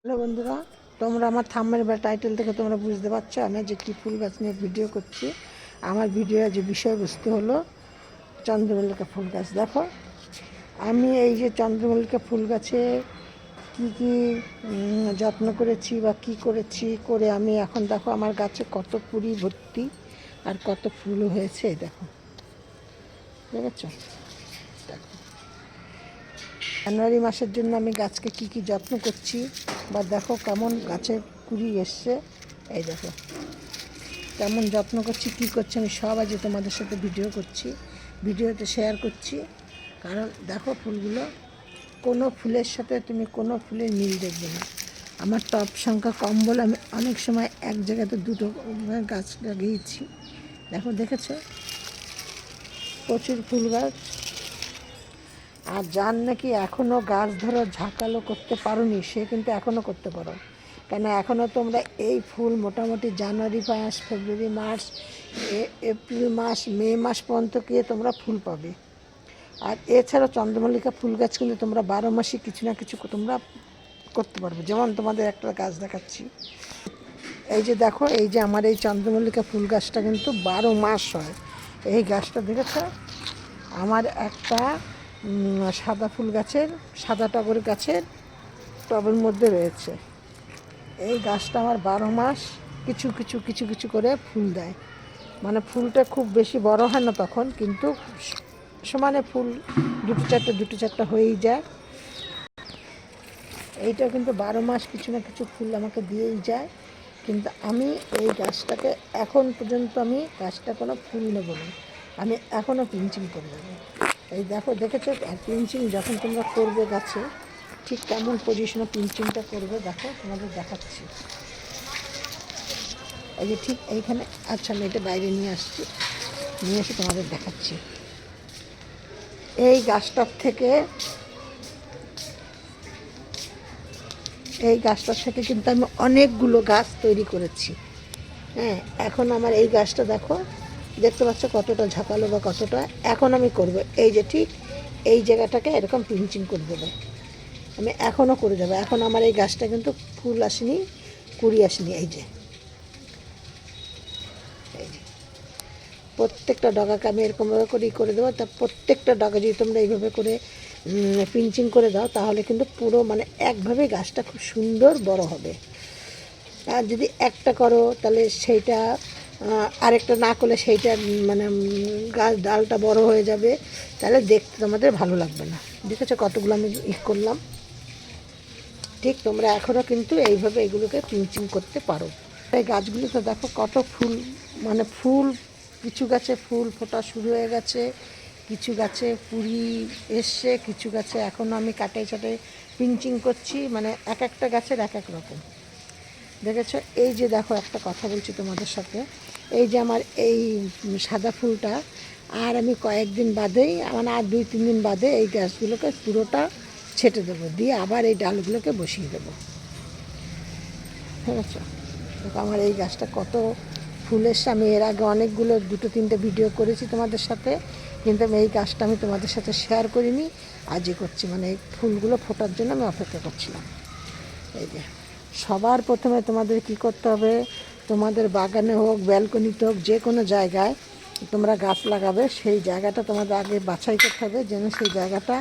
Hello বন্ধুরা, তোমরা আমার থাম্বনেল বা টাইটেল থেকে তোমরা বুঝতে পারছো আমি যে কী ফুল গাছ নিয়ে ভিডিও করছি। আমার ভিডিওর যে বিষয়বস্তু হলো চন্দ্রমল্লিকা ফুল গাছ। দেখো আমি এই যে চন্দ্রমল্লিকা ফুল গাছে কী কী যত্ন করেছি বা কি করেছি করে আমি এখন দেখো আমার গাছে কত কুড়ি ভর্তি আর কত ফুলও হয়েছে। দেখো দেখেছ, দেখো জানুয়ারি মাসের জন্য আমি গাছকে কি কি যত্ন করছি বা দেখো কেমন গাছের কুড়ি এসছে। এই দেখো কেমন যত্ন করছি, কী করছি আমি সব আজ তোমাদের সাথে ভিডিও করছি, ভিডিওতে শেয়ার করছি। কারণ দেখো ফুলগুলো, কোনো ফুলের সাথে তুমি কোনো ফুলের মিল দেখবে না। আমার টব সংখ্যা কম বলে আমি অনেক সময় এক জায়গাতে দুটো গাছ লাগিয়েছি। দেখো দেখেছো, প্রচুর ফুল গাছ। আর যার নাকি এখনও গাছ ধরো ঝাঁকালো করতে পারোনি সে কিন্তু এখনও করতে পারো, কেন এখনও তোমরা এই ফুল মোটামুটি জানুয়ারি মাস, ফেব্রুয়ারি মাস, এপ্রিল মাস, মে মাস পর্যন্ত গিয়ে তোমরা ফুল পাবে। আর এছাড়া চন্দ্রমল্লিকা ফুল গাছ কিন্তু তোমরা 12 মাসই কিছু না কিছু তোমরা করতে পারবে। যেমন তোমাদের একটা গাছ দেখাচ্ছি, এই যে দেখো, এই যে আমার এই চন্দ্রমল্লিকা ফুল গাছটা কিন্তু 12 মাস হয়। এই গাছটা দেখেছো, আমার একটা সাদা ফুল গাছের, সাদা টগর গাছের টবের মধ্যে রয়েছে। এই গাছটা আমার 12 মাস কিছু কিছু কিছু কিছু করে ফুল দেয়। মানে ফুলটা খুব বেশি বড় হয় না তখন, কিন্তু সমানে ফুল দুটো চারটে হয়েই যায়। এইটা কিন্তু 12 মাস কিছু না কিছু ফুল আমাকে দিয়েই যায়। কিন্তু আমি এই গাছটাকে এখন পর্যন্ত আমি গাছটা কোনো ফুল নেবো না, আমি এখনও পিঞ্চিং করে দেবো। এই দেখো দেখেছো, আর পিঞ্চিং যখন তোমরা করবে গাছে ঠিক কেমন পজিশনে পিঞ্চিংটা করবে দেখো, তোমাদের দেখাচ্ছি। এই যে ঠিক এইখানে, আচ্ছা আমি এটা বাইরে নিয়ে আসছি, নিয়ে এসে তোমাদের দেখাচ্ছি। এই গাছটার থেকে, এই গাছটার থেকে কিন্তু আমি অনেকগুলো গাছ তৈরি করেছি। হ্যাঁ, এখন আমার এই গাছটা দেখো, দেখতে পাচ্ছ কতটা ঝাঁকালো বা কতটা। এখন আমি করব এই যে ঠিক এই জায়গাটাকে এরকম পিঞ্চিং করে দেবো, আমি এখনও করে যাবো। এখন আমার এই গাছটা কিন্তু ফুল আসেনি, কুড়ি আসেনি। এই যে এই যে প্রত্যেকটা ডগাকে আমি এরকমভাবে করেই করে দেবো। তা প্রত্যেকটা ডগা যদি তোমরা এইভাবে করে পিঞ্চিং করে দাও তাহলে কিন্তু পুরো মানে একভাবে গাছটা খুব সুন্দর বড় হবে। আর যদি একটা করো তাহলে সেইটা, আরেকটা না করলে সেইটা মানে গাছ ডালটা বড় হয়ে যাবে, তাহলে দেখতে তোমাদের ভালো লাগবে না। দেখেছো কতগুলো আমি করলাম। ঠিক তোমরা এখনও কিন্তু এইভাবে এগুলোকে পিঞ্চিং করতে পারো। এই গাছগুলিতে দেখো কত ফুল, মানে ফুল, কিছু গাছে ফুল ফোটা শুরু হয়ে গেছে, কিছু গাছে কুড়ি এসছে, কিছু গাছে এখনও আমি কাটাই ছাটাই পিঞ্চিং করছি। মানে এক একটা গাছের এক এক রকম। দেখেছো, এই যে দেখো একটা কথা বলছি তোমাদের সাথে, এই যে আমার এই সাদা ফুলটা আর আমি কয়েকদিন বাদেই, মানে আর 2-3 দিন বাদে এই গাছগুলোকে পুরোটা ছেটে দেবো, দিয়ে আবার এই ডালগুলোকে বসিয়ে দেবো। ঠিক আছে, দেখো আমার এই গাছটা কত ফুল এসছে। আমি এর আগে অনেকগুলো 2-3টে ভিডিও করেছি তোমাদের সাথে, কিন্তু আমি এই গাছটা আমি তোমাদের সাথে শেয়ার করিনি, আজই করছি। মানে এই ফুলগুলো ফোটার জন্য আমি অপেক্ষা করছিলাম। এই যে সবার প্রথমে তোমাদের কি করতে হবে, তোমাদের বাগানে হোক, ব্যালকনিতে হোক, যে কোনো জায়গায় তোমরা গাছ লাগাবে সেই জায়গাটা তোমাদের আগে বাছাই করতে হবে, যেন সেই জায়গাটা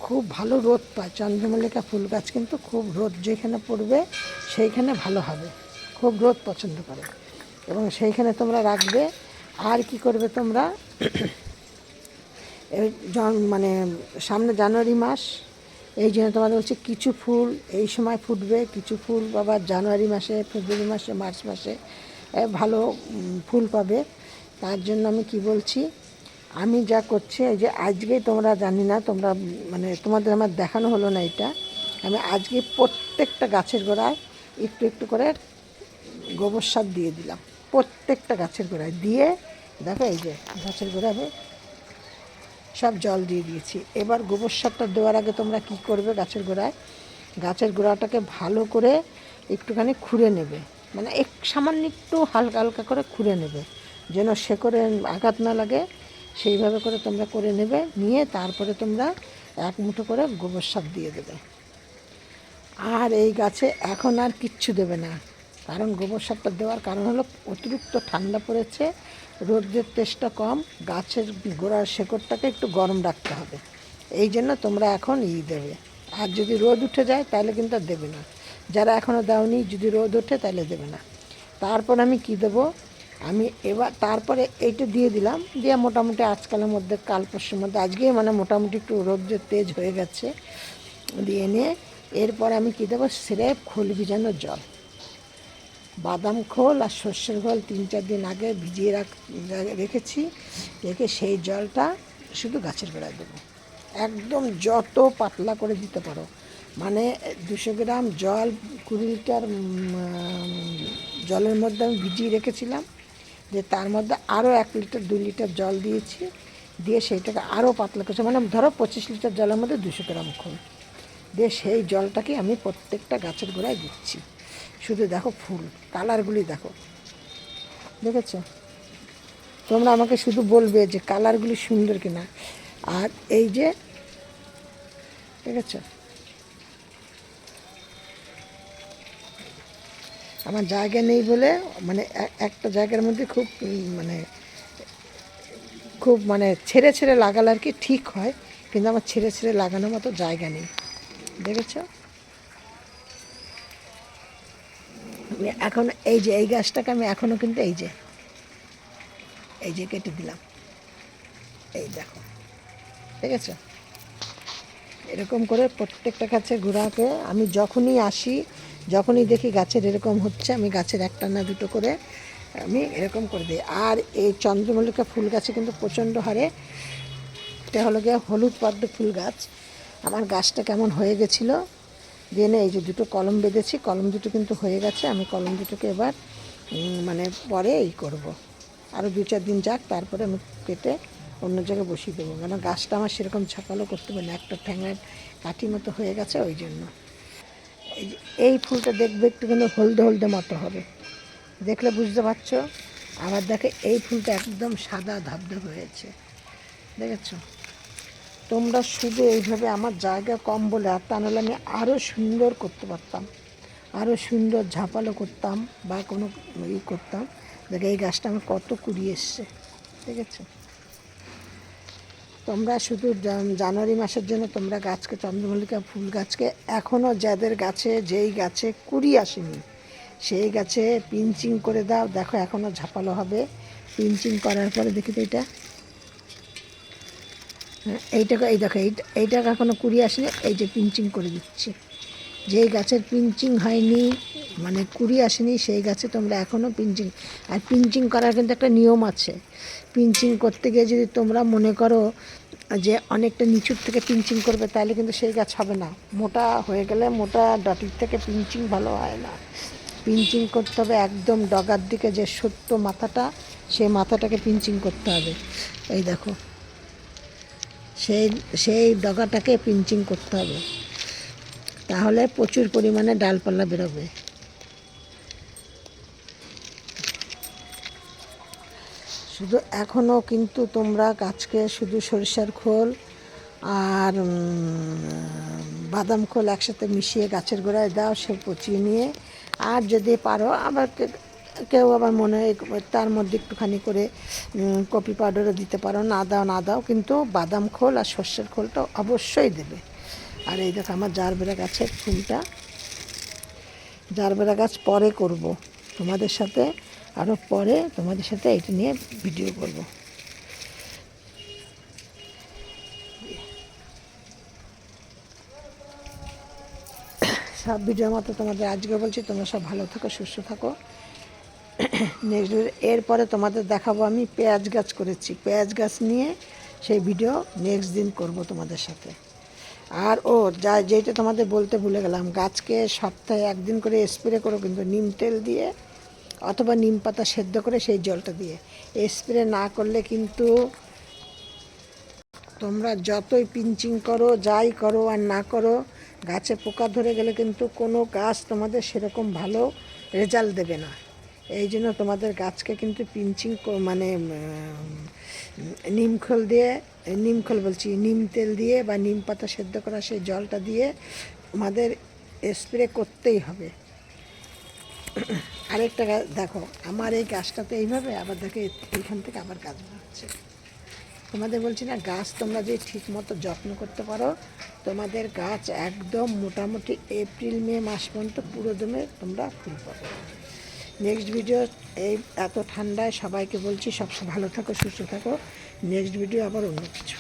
খুব ভালো রোদ পায়। চন্দ্রমল্লিকা ফুল গাছ কিন্তু খুব রোদ যেখানে পড়বে সেইখানে ভালো হবে, খুব রোদ পছন্দ করে, এবং সেইখানে তোমরা রাখবে। আর কি করবে তোমরা, মানে সামনে জানুয়ারি মাস, এই জন্য তোমাদের হচ্ছে কিছু ফুল এই সময় ফুটবে, কিছু ফুল আবার জানুয়ারি মাসে, ফেব্রুয়ারি মাসে, মার্চ মাসে ভালো ফুল পাবে। তার জন্য আমি কি বলছি, আমি যা করছি এই যে আজকে, তোমরা জানি না তোমরা, মানে তোমাদের আমার দেখানো হলো না এটা, আমি আজকে প্রত্যেকটা গাছের গোড়ায় একটু একটু করে গোবর সার দিয়ে দিলাম, প্রত্যেকটা গাছের গোড়ায় দিয়ে। দেখো এই যে গাছের গোড়ায় সব জল দিয়ে দিয়েছি। এবার গোবর সারটা দেওয়ার আগে তোমরা কি করবে, গাছের গোড়ায়, গাছের গোড়াটাকে ভালো করে একটুখানি খুঁড়ে নেবে, মানে সামান্য একটু হালকা হালকা করে খুঁড়ে নেবে, যেন শেকড়ে আঘাত না লাগে। সেইভাবে করে তোমরা করে নেবে, নিয়ে তারপরে তোমরা এক মুঠো করে গোবর সার দিয়ে দেবে। আর এই গাছে এখন আর কিচ্ছু দেবে না, কারণ গোবর সারটা দেওয়ার কারণ হলো অতিরিক্ত ঠান্ডা পড়েছে, রোদের তেজটা কম, গাছের গোড়ার শেকড়টাকে একটু গরম রাখতে হবে, এই জন্য তোমরা এখন দেবে। আর যদি রোদ উঠে যায় তাহলে কিন্তু আর দেবে না, যারা এখনও দাওনি যদি রোদ ওঠে তাহলে দেবে না। তারপর আমি কি দেবো, আমি এবার তারপরে এইটা দিয়ে দিলাম, দিয়ে মোটামুটি আজকালের মধ্যে কাল পরশুর মধ্যে আজকেই মানে মোটামুটি একটু রোদের তেজ হয়ে গেছে, দিয়ে নিয়ে এরপর আমি কী দেবো, স্রেফ খোল ভিজানো জল, বাদাম খোল আর সর্ষের খোল 3-4 দিন আগে ভিজিয়ে রেখেছি, রেখে সেই জলটা শুধু গাছের গোড়ায় দেবো, একদম যত পাতলা করে দিতে পারো, মানে 200 গ্রাম জল 20 লিটার জলের মধ্যে আমি ভিজিয়ে রেখেছিলাম, যে তার মধ্যে আরও 1 লিটার 2 লিটার জল দিয়েছি, দিয়ে সেইটাকে আরও পাতলা করেছে, মানে ধরো 25 লিটার জলের মধ্যে 200 গ্রাম খোল দিয়ে সেই জলটাকে আমি প্রত্যেকটা গাছের গোড়ায় দিচ্ছি। শুধু দেখো ফুল কালারগুলি দেখো, দেখেছো? তোমরা আমাকে শুধু বলবে যে কালারগুলি সুন্দর কিনা। আর এই যে দেখেছো, আমার জায়গা নেই বলে, মানে একটা জায়গার মধ্যে খুব মানে ছেড়ে ছেড়ে লাগালে আর কি ঠিক হয়, কিন্তু আমার ছেড়ে ছেড়ে লাগানোর মতো জায়গা নেই, দেখেছো? আমি এখন এই যে এই গাছটাকে আমি এখনও কিন্তু এই যে কেটে দিলাম, এই দেখো, ঠিক আছে? এরকম করে প্রত্যেকটা গাছের গোড়াকে আমি যখনই আসি, যখনই দেখি গাছের এরকম হচ্ছে, আমি গাছের একটা না দুটো করে আমি এরকম করে দিই। আর এই চন্দ্রমল্লিকা ফুল গাছে কিন্তু প্রচণ্ড হারে, এটা হলো গিয়ে হলুদ পদ্ম ফুল গাছ, আমার গাছটা কেমন হয়ে গেছিলো, দিয়ে এই যে দুটো কলম বেঁধেছি, কলম দুটো কিন্তু হয়ে গেছে, আমি কলম দুটোকে এবার মানে পরে করব, আরও 2-4 দিন যাক, তারপরে আমি কেটে অন্য জায়গায় বসিয়ে দেবো, কারণ গাছটা আমার সেরকম ঝাঁকালো করতে পারে না, একটা ঠ্যাঙের কাঠি মতো হয়ে গেছে, ওই জন্য। এই যে এই ফুলটা দেখবে একটু কিন্তু হলদে হলদে মতো হবে, দেখলে বুঝতে পারছো। আবার দেখে এই ফুলটা একদম সাদা ধবধবে হয়েছে, দেখেছো? তোমরা শুধু এইভাবে, আমার জায়গা কম বলে, আর তা নাহলে আমি আরও সুন্দর করতে পারতাম, আরও সুন্দর ঝাঁপালো করতাম বা কোনো করতাম। দেখে এই গাছটা আমার কত কুড়ি এসছে, ঠিক আছে? তোমরা শুধু জানুয়ারি মাসের জন্য তোমরা গাছকে, চন্দ্রমল্লিকা ফুল গাছকে এখনও যাদের গাছে, যেই গাছে কুড়ি আসেনি সেই গাছে পিঞ্চিং করে দাও, দেখো এখনও ঝাঁপালো হবে। পিঞ্চিং করার পরে দেখি তো এটা, এইটাকে, এই দেখো এইটাকে এখনও কুড়ি আসেনি, এই যে পিঞ্চিং করে দিচ্ছি। যেই গাছের পিঞ্চিং হয়নি, মানে কুড়ি আসেনি, সেই গাছে তোমরা এখনও পিঞ্চিং, আর পিঞ্চিং করার কিন্তু একটা নিয়ম আছে। পিঞ্চিং করতে গিয়ে যদি তোমরা মনে করো যে অনেকটা নিচুর থেকে পিঞ্চিং করবে, তাহলে কিন্তু সেই গাছ হবে না, মোটা হয়ে গেলে মোটা ডাটির থেকে পিঞ্চিং ভালো হয় না। পিঞ্চিং করতে হবে একদম ডগার দিকে, যে সত্য মাথাটা, সেই মাথাটাকে পিঞ্চিং করতে হবে। এই দেখো, সেই সেই ডগাটাকে পিঞ্চিং করতে হবে, তাহলে প্রচুর পরিমাণে ডালপালা বেরোবে। শুধু এখনও কিন্তু তোমরা গাছকে শুধু সরিষার খোল আর বাদাম খোল একসাথে মিশিয়ে গাছের গোড়ায় দাও, সে পচিয়ে নিয়ে, আর যদি পারো আবার কেউ আবার মনে হয় তার মধ্যে একটুখানি করে কপি পাউডারও দিতে পারো, না দাও কিন্তু বাদাম খোল আর সর্ষের খোলটা অবশ্যই দেবে। আর এই দেখো আমার জারবেরা গাছের ফুলটা, জারবেরা গাছ পরে করব তোমাদের সাথে, আরও পরে তোমাদের সাথে এটা নিয়ে ভিডিও করব। সব ভিডিওর মতো তোমাদের আজকে বলছি, তোমরা সব ভালো থাকো, সুস্থ থাকো। নেক্সট এরপরে তোমাদের দেখাবো আমি পেঁয়াজ গাছ করেছি, পেঁয়াজ গাছ নিয়ে সেই ভিডিও নেক্সট দিন করব তোমাদের সাথে। আর যেটা তোমাদের বলতে ভুলে গেলাম, গাছকে সপ্তাহে 1 দিন করে স্প্রে করো, কিন্তু নিম তেল দিয়ে অথবা নিম পাতা সেদ্ধ করে সেই জলটা দিয়ে, স্প্রে না করলে কিন্তু তোমরা যতই পিঞ্চিং করো, যাই করো আর না করো, গাছে পোকা ধরে গেলে কিন্তু কোনো গাছ তোমাদের সেরকম ভালো রেজাল্ট দেবে না। এই জন্য তোমাদের গাছকে কিন্তু পিঞ্চিং মানে নিম তেল দিয়ে বা নিম পাতা সেদ্ধ করা সেই জলটা দিয়ে তোমাদের স্প্রে করতেই হবে। আরেকটা গাছ দেখো, আমার এই গাছটাতে এইভাবে, আবার দেখো এইখান থেকে আবার গাছ হচ্ছে। তোমাদের বলছি না, গাছ তোমরা যে ঠিক মতো যত্ন করতে পারো, তোমাদের গাছ একদম মোটামুটি এপ্রিল মে মাস পর্যন্ত পুরো দমে তোমরা ফুল পাবে। নেক্সট ভিডিও, এই এত ঠান্ডায় সবাইকে বলছি সব ভালো থাকো, সুস্থ থাকো। নেক্সট ভিডিও আবার অন্য কিছু।